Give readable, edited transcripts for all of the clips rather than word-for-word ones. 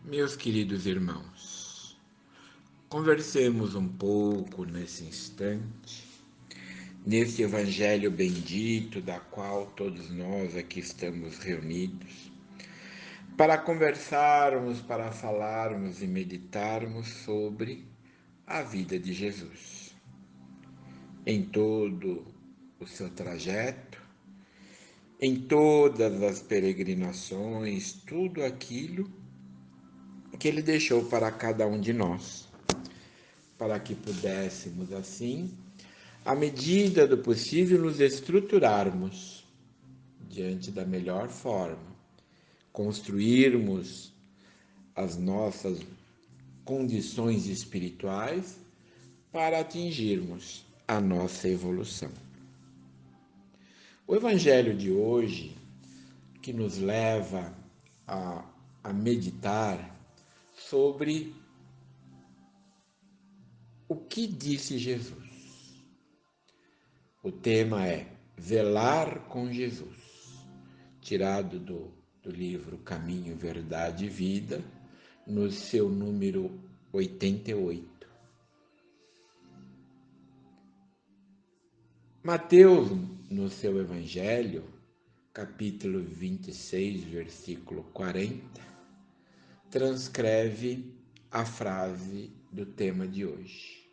Meus queridos irmãos, conversemos um pouco nesse instante, neste Evangelho bendito da qual todos nós aqui estamos reunidos, para conversarmos, para falarmos e meditarmos sobre a vida de Jesus. Em todo o seu trajeto, em todas as peregrinações, tudo aquilo que ele deixou para cada um de nós, para que pudéssemos, assim, à medida do possível, nos estruturarmos diante da melhor forma, construirmos as nossas condições espirituais para atingirmos a nossa evolução. O Evangelho de hoje, que nos leva a meditar sobre o que disse Jesus. O tema é Velar com Jesus, tirado do livro Caminho, Verdade e Vida, no seu número 88. Mateus, no seu Evangelho, capítulo 26, versículo 40, transcreve a frase do tema de hoje.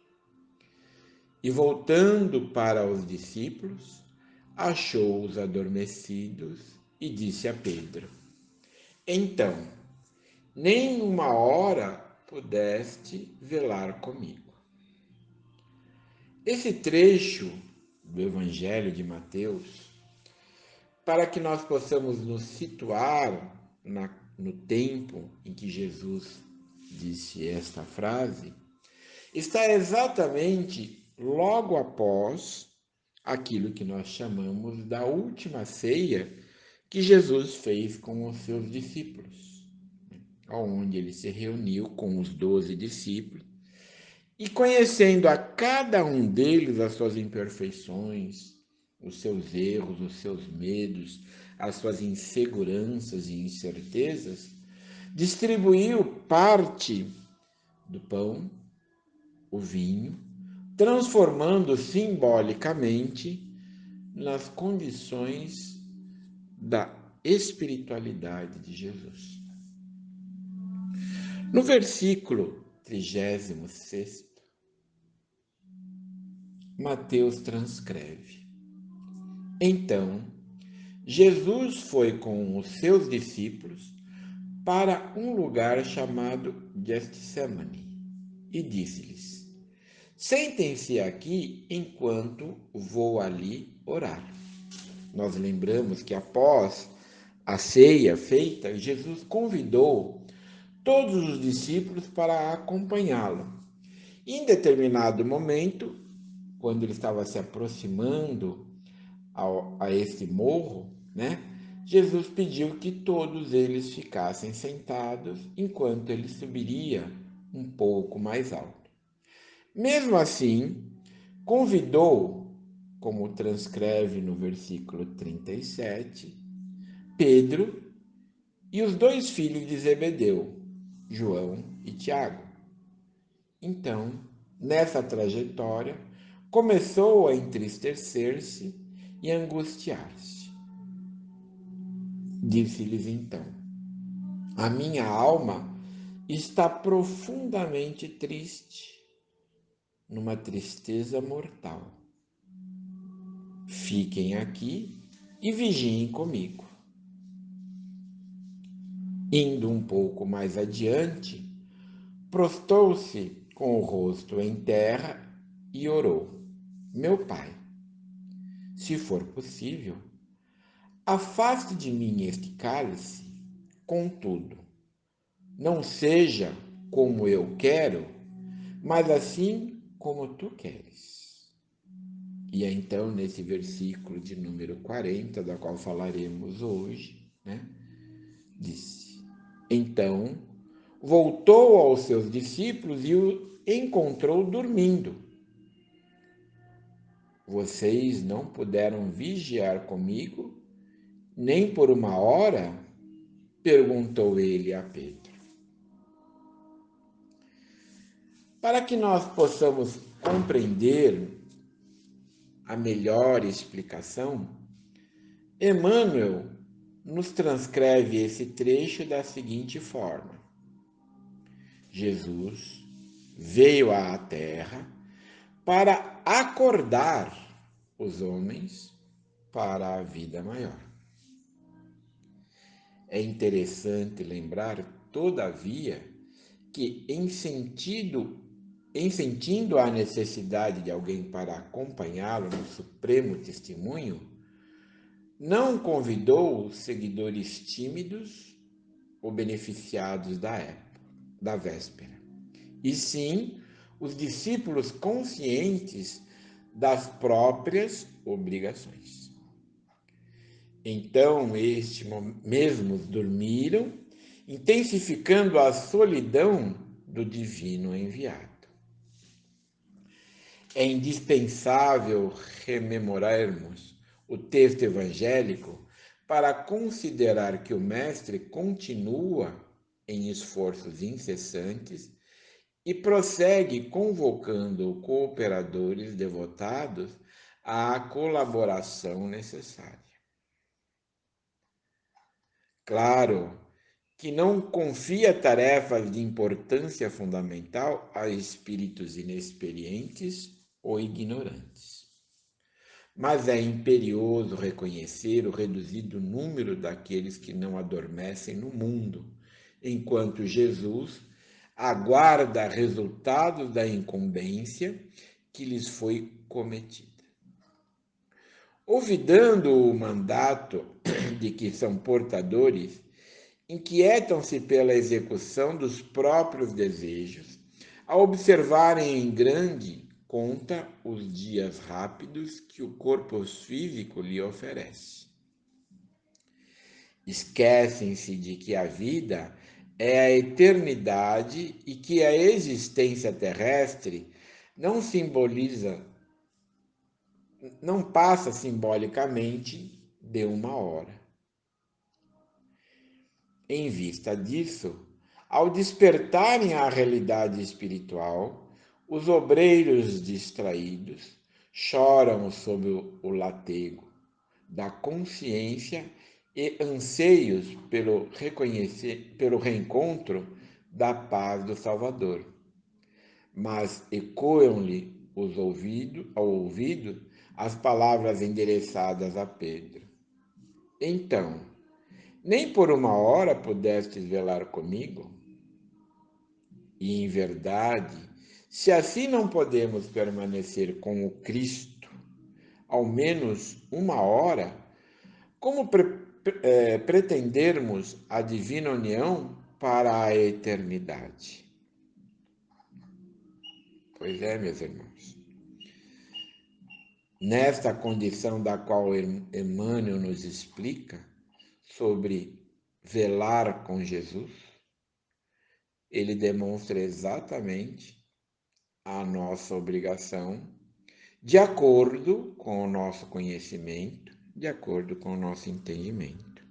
E voltando para os discípulos, achou-os adormecidos e disse a Pedro: Então, nem uma hora pudeste velar comigo. Esse trecho do Evangelho de Mateus, para que nós possamos nos situar no tempo em que Jesus disse esta frase, está exatamente logo após aquilo que nós chamamos da última ceia que Jesus fez com os seus discípulos, onde ele se reuniu com os 12 discípulos e, conhecendo a cada um deles as suas imperfeições, os seus erros, os seus medos, as suas inseguranças e incertezas, distribuiu parte do pão, o vinho, transformando simbolicamente nas condições da espiritualidade de Jesus. No versículo 36, Mateus transcreve: Então, Jesus foi com os seus discípulos para um lugar chamado Getsemane e disse-lhes: Sentem-se aqui enquanto vou ali orar. Nós lembramos que após a ceia feita, Jesus convidou todos os discípulos para acompanhá-lo. Em determinado momento, quando ele estava se aproximando a esse morro, Jesus pediu que todos eles ficassem sentados enquanto ele subiria um pouco mais alto. Mesmo assim, convidou, como transcreve no versículo 37, Pedro e os 2 filhos de Zebedeu, João e Tiago. Então, nessa trajetória, começou a entristecer-se e angustiar-se. Disse-lhes então: A minha alma está profundamente triste, numa tristeza mortal. Fiquem aqui e vigiem comigo. Indo um pouco mais adiante, prostrou-se com o rosto em terra e orou: Meu Pai, se for possível, afaste de mim este cálice, contudo, não seja como eu quero, mas assim como tu queres. E é então nesse versículo de número 40, da qual falaremos hoje, disse: Então voltou aos seus discípulos e o encontrou dormindo. Vocês não puderam vigiar comigo, nem por uma hora? Perguntou ele a Pedro. Para que nós possamos compreender a melhor explicação, Emmanuel nos transcreve esse trecho da seguinte forma: Jesus veio à Terra para acordar os homens para a vida maior. É interessante lembrar, todavia, que em sentindo a necessidade de alguém para acompanhá-lo no supremo testemunho, não convidou os seguidores tímidos ou beneficiados da véspera, e sim os discípulos conscientes das próprias obrigações. Então, estes mesmos dormiram, intensificando a solidão do divino enviado. É indispensável rememorarmos o texto evangélico para considerar que o Mestre continua em esforços incessantes e prossegue convocando cooperadores devotados à colaboração necessária. Claro que não confia tarefas de importância fundamental a espíritos inexperientes ou ignorantes. Mas é imperioso reconhecer o reduzido número daqueles que não adormecem no mundo, enquanto Jesus aguarda resultados da incumbência que lhes foi cometida. Olvidando o mandato de que são portadores, inquietam-se pela execução dos próprios desejos, a observarem em grande conta os dias rápidos que o corpo físico lhe oferece. Esquecem-se de que a vida é a eternidade e que a existência terrestre não passa simbolicamente de uma hora. Em vista disso, ao despertarem à realidade espiritual, os obreiros distraídos choram sob o latego da consciência e anseios pelo reencontro da paz do Salvador. Mas ecoam-lhe ao ouvido as palavras endereçadas a Pedro. Então, nem por uma hora pudestes velar comigo? E, em verdade, se assim não podemos permanecer com o Cristo, ao menos uma hora, como pretendermos a divina união para a eternidade? Pois é, meus irmãos. Nesta condição da qual Emmanuel nos explica sobre velar com Jesus, ele demonstra exatamente a nossa obrigação de acordo com o nosso conhecimento, de acordo com o nosso entendimento.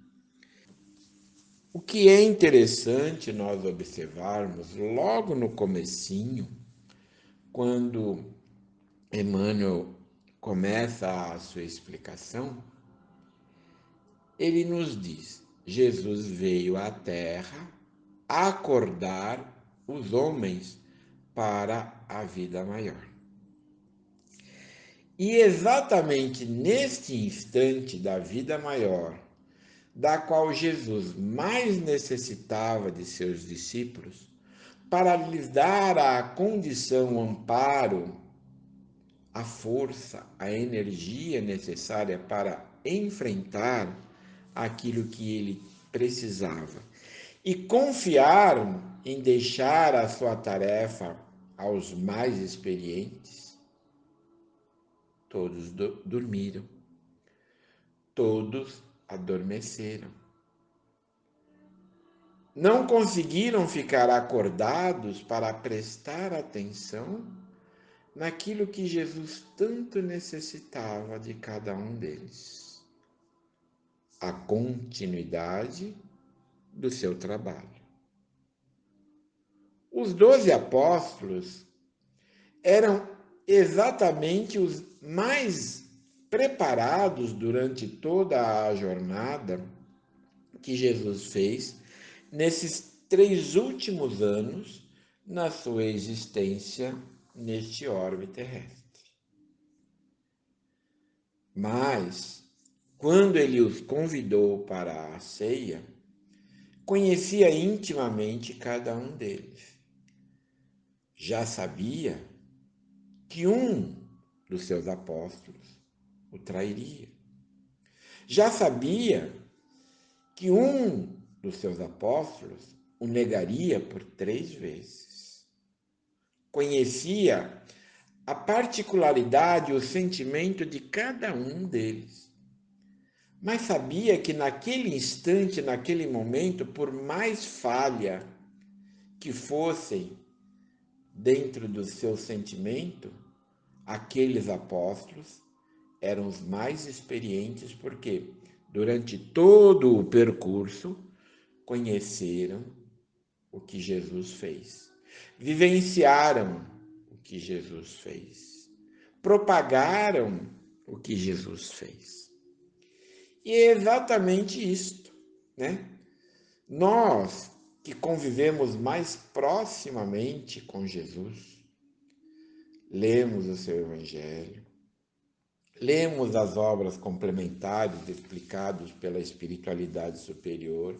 O que é interessante nós observarmos logo no comecinho, quando Emmanuel começa a sua explicação, ele nos diz: Jesus veio à Terra acordar os homens para a vida maior. E exatamente neste instante da vida maior, da qual Jesus mais necessitava de seus discípulos, para lhes dar a condição, o amparo, a força, a energia necessária para enfrentar aquilo que ele precisava e confiar em deixar a sua tarefa aos mais experientes, todos dormiram, todos adormeceram. Não conseguiram ficar acordados para prestar atenção naquilo que Jesus tanto necessitava de cada um deles: a continuidade do seu trabalho. Os 12 apóstolos eram exatamente os mais preparados durante toda a jornada que Jesus fez nesses 3 últimos anos na sua existência neste orbe terrestre. Mas, quando ele os convidou para a ceia, conhecia intimamente cada um deles. Já sabia que um dos seus apóstolos o trairia. Já sabia que um dos seus apóstolos o negaria por 3 vezes. Conhecia a particularidade e o sentimento de cada um deles. Mas sabia que naquele instante, naquele momento, por mais falha que fossem dentro do seu sentimento, aqueles apóstolos eram os mais experientes, porque durante todo o percurso conheceram o que Jesus fez, vivenciaram o que Jesus fez, propagaram o que Jesus fez. E é exatamente isto, né? Nós que convivemos mais proximamente com Jesus, lemos o seu Evangelho, lemos as obras complementares explicadas pela espiritualidade superior,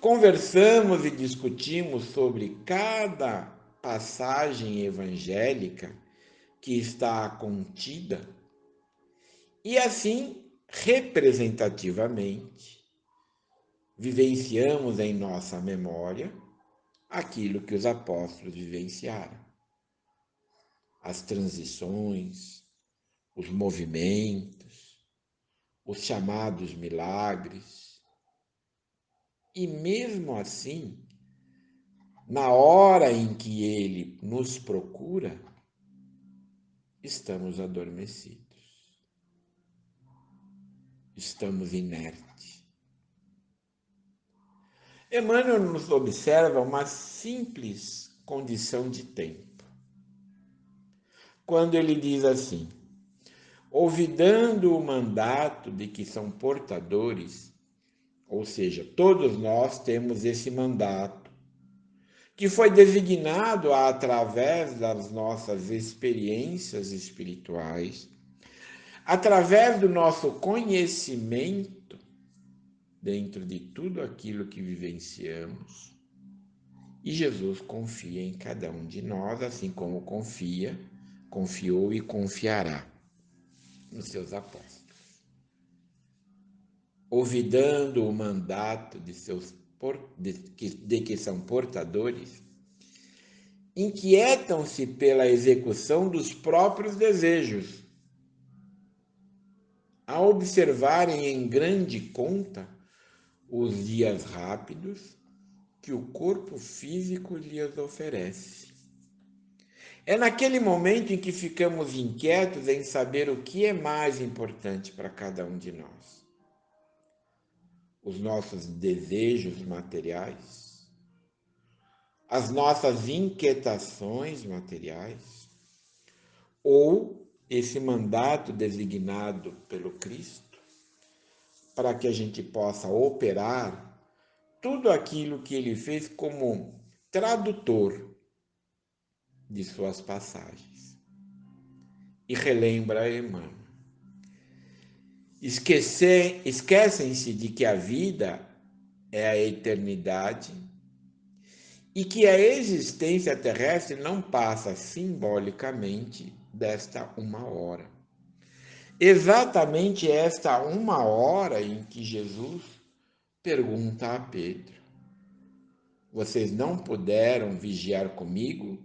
conversamos e discutimos sobre cada passagem evangélica que está contida e assim, representativamente, vivenciamos em nossa memória aquilo que os apóstolos vivenciaram. As transições, os movimentos, os chamados milagres. E mesmo assim, na hora em que ele nos procura, estamos adormecidos, estamos inertes. Emmanuel nos observa uma simples condição de tempo. Quando ele diz assim: olvidando o mandato de que são portadores, ou seja, todos nós temos esse mandato, que foi designado através das nossas experiências espirituais, através do nosso conhecimento dentro de tudo aquilo que vivenciamos. E Jesus confia em cada um de nós, assim como confiou e confiará nos seus apóstolos. Olvidando o mandato de que são portadores, inquietam-se pela execução dos próprios desejos, a observarem em grande conta os dias rápidos que o corpo físico lhes oferece. É naquele momento em que ficamos inquietos em saber o que é mais importante para cada um de nós. Os nossos desejos materiais, as nossas inquietações materiais, ou esse mandato designado pelo Cristo para que a gente possa operar tudo aquilo que ele fez como tradutor de suas passagens. E relembra Emmanuel: esquecem-se de que a vida é a eternidade e que a existência terrestre não passa simbolicamente desta uma hora. Exatamente esta uma hora em que Jesus pergunta a Pedro: vocês não puderam vigiar comigo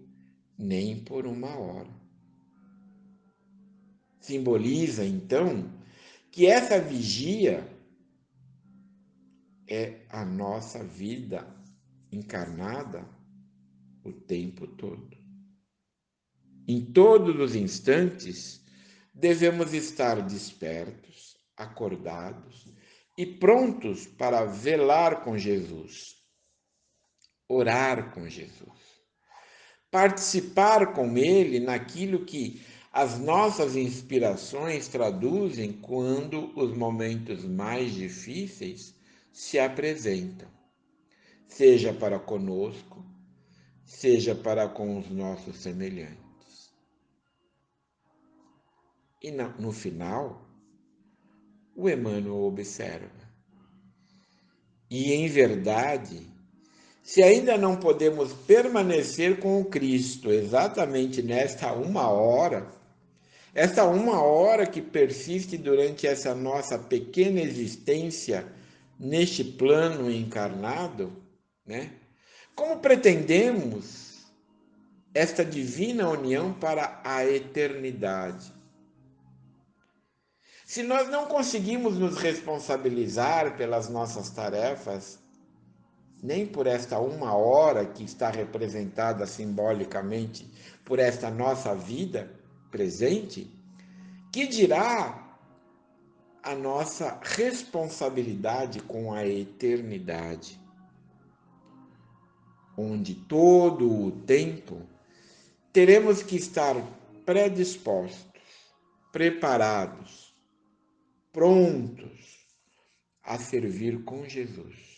nem por uma hora. Simboliza, então, que essa vigia é a nossa vida encarnada o tempo todo. Em todos os instantes, devemos estar despertos, acordados e prontos para velar com Jesus, orar com Jesus, participar com ele naquilo que as nossas inspirações traduzem quando os momentos mais difíceis se apresentam, seja para conosco, seja para com os nossos semelhantes. E no final, o Emmanuel observa. E em verdade, se ainda não podemos permanecer com o Cristo exatamente nesta uma hora, esta uma hora que persiste durante essa nossa pequena existência neste plano encarnado, né? Como pretendemos esta divina união para a eternidade? Se nós não conseguimos nos responsabilizar pelas nossas tarefas, nem por esta uma hora que está representada simbolicamente por esta nossa vida presente, que dirá a nossa responsabilidade com a eternidade, onde todo o tempo teremos que estar predispostos, preparados, prontos a servir com Jesus.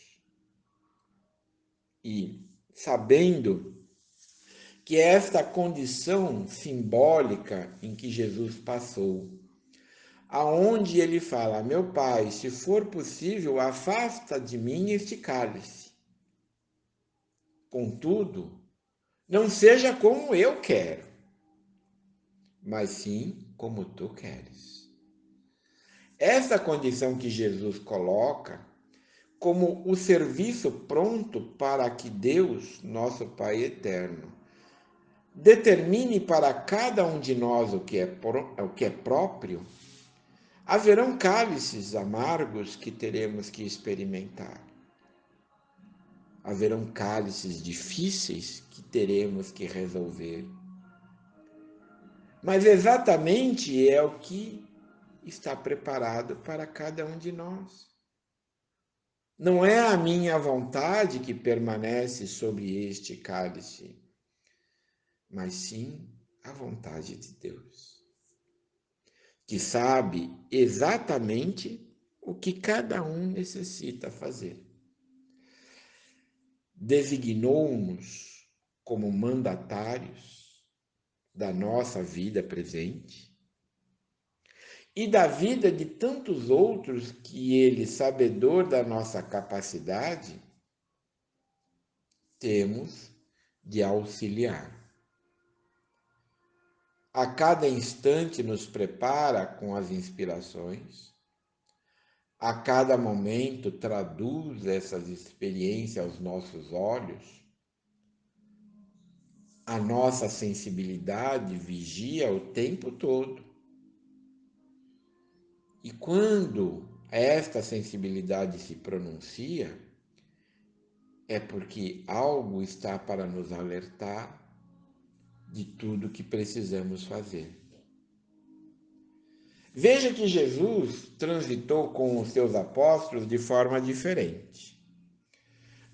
E sabendo que esta condição simbólica em que Jesus passou, aonde ele fala: meu Pai, se for possível, afasta de mim este cálice. Contudo, não seja como eu quero, mas sim como tu queres. Essa condição que Jesus coloca como o serviço pronto para que Deus, nosso Pai eterno, determine para cada um de nós o que é próprio, haverão cálices amargos que teremos que experimentar. Haverão cálices difíceis que teremos que resolver. Mas exatamente é o que está preparado para cada um de nós. Não é a minha vontade que permanece sobre este cálice, mas sim a vontade de Deus, que sabe exatamente o que cada um necessita fazer. Designou-nos como mandatários da nossa vida presente e da vida de tantos outros que ele, sabedor da nossa capacidade, temos de auxiliar. A cada instante nos prepara com as inspirações, a cada momento traduz essas experiências aos nossos olhos, a nossa sensibilidade vigia o tempo todo. E quando esta sensibilidade se pronuncia, é porque algo está para nos alertar de tudo que precisamos fazer. Veja que Jesus transitou com os seus apóstolos de forma diferente.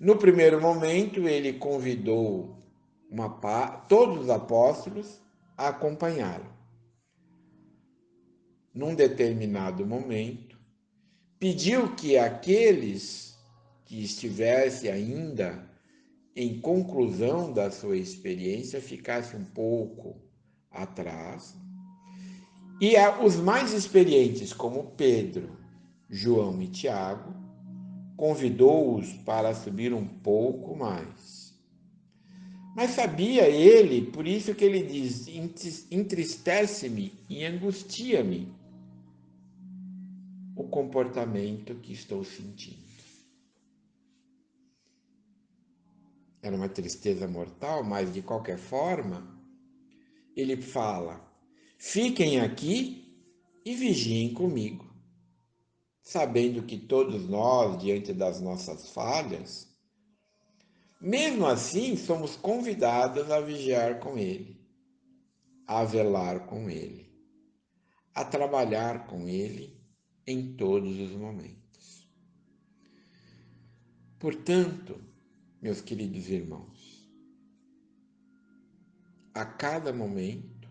No primeiro momento, ele convidou todos os apóstolos a acompanhá-lo. Num determinado momento, pediu que aqueles que estivessem ainda em conclusão da sua experiência ficassem um pouco atrás, e os mais experientes, como Pedro, João e Tiago, convidou-os para subir um pouco mais. Mas sabia ele, por isso que ele diz: entristece-me e angustia-me o comportamento que estou sentindo. Era uma tristeza mortal, mas de qualquer forma, ele fala: fiquem aqui e vigiem comigo, sabendo que todos nós, diante das nossas falhas, mesmo assim somos convidados a vigiar com ele, a velar com ele, a trabalhar com ele em todos os momentos. Portanto, meus queridos irmãos, a cada momento,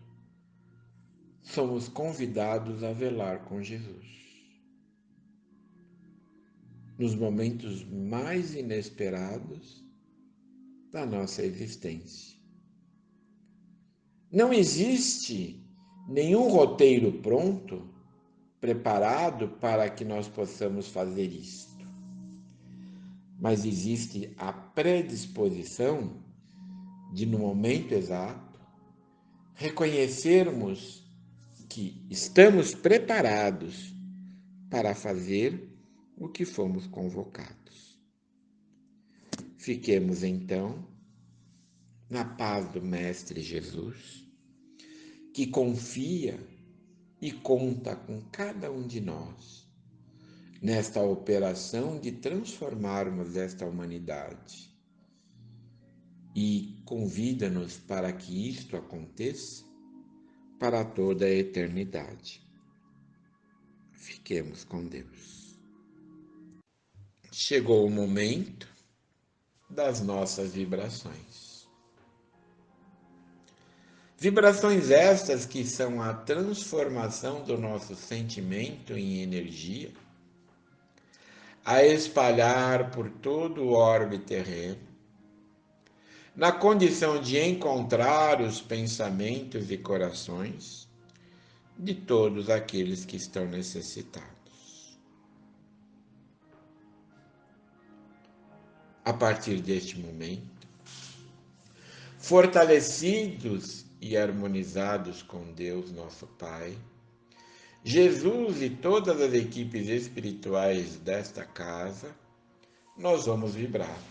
somos convidados a velar com Jesus. Nos momentos mais inesperados da nossa existência. Não existe nenhum roteiro pronto, preparado para que nós possamos fazer isto. Mas existe a predisposição de, no momento exato, reconhecermos que estamos preparados para fazer o que fomos convocados. Fiquemos então na paz do Mestre Jesus, que confia e conta com cada um de nós nesta operação de transformarmos esta humanidade, e convida-nos para que isto aconteça para toda a eternidade. Fiquemos com Deus. Chegou o momento das nossas vibrações. Vibrações estas que são a transformação do nosso sentimento em energia, a espalhar por todo o orbe terreno, na condição de encontrar os pensamentos e corações de todos aqueles que estão necessitados. A partir deste momento, fortalecidos e harmonizados com Deus, nosso Pai, Jesus e todas as equipes espirituais desta casa, nós vamos vibrar.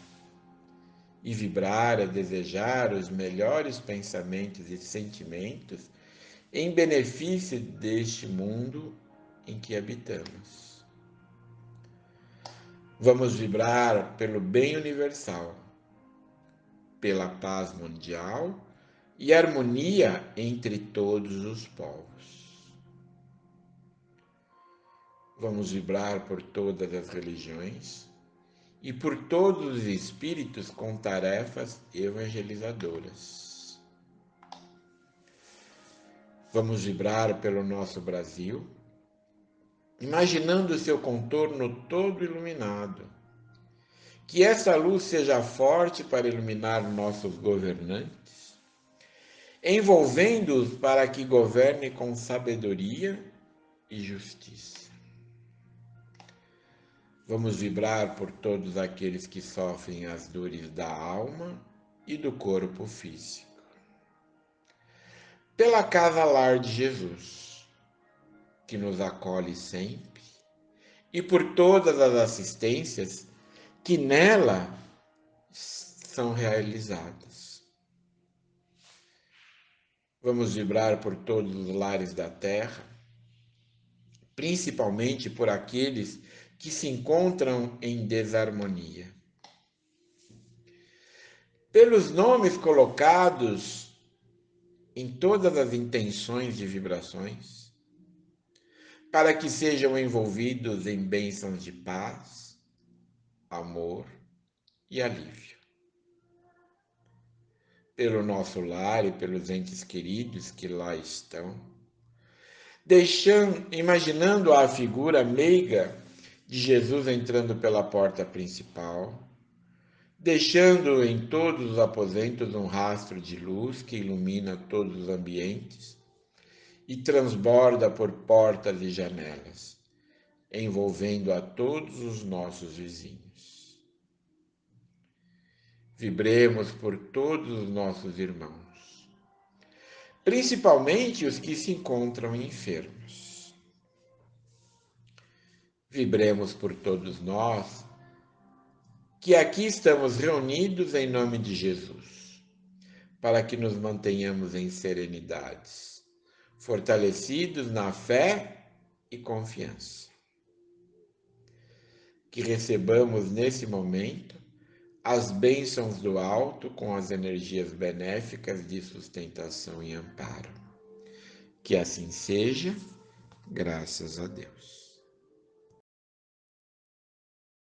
E vibrar é desejar os melhores pensamentos e sentimentos em benefício deste mundo em que habitamos. Vamos vibrar pelo bem universal, pela paz mundial e harmonia entre todos os povos. Vamos vibrar por todas as religiões e por todos os espíritos com tarefas evangelizadoras. Vamos vibrar pelo nosso Brasil, imaginando seu contorno todo iluminado. Que essa luz seja forte para iluminar nossos governantes, envolvendo-os para que governe com sabedoria e justiça. Vamos vibrar por todos aqueles que sofrem as dores da alma e do corpo físico. Pela Casa Lar de Jesus, que nos acolhe sempre, e por todas as assistências que nela são realizadas. Vamos vibrar por todos os lares da terra, principalmente por aqueles que se encontram em desarmonia. Pelos nomes colocados em todas as intenções de vibrações, para que sejam envolvidos em bênçãos de paz, amor e alívio. Pelo nosso lar e pelos entes queridos que lá estão, imaginando a figura meiga de Jesus entrando pela porta principal, deixando em todos os aposentos um rastro de luz que ilumina todos os ambientes e transborda por portas e janelas, envolvendo a todos os nossos vizinhos. Vibremos por todos os nossos irmãos, principalmente os que se encontram enfermos. Vibremos por todos nós que aqui estamos reunidos em nome de Jesus, para que nos mantenhamos em serenidades, fortalecidos na fé e confiança. Que recebamos nesse momento as bênçãos do alto com as energias benéficas de sustentação e amparo. Que assim seja, graças a Deus.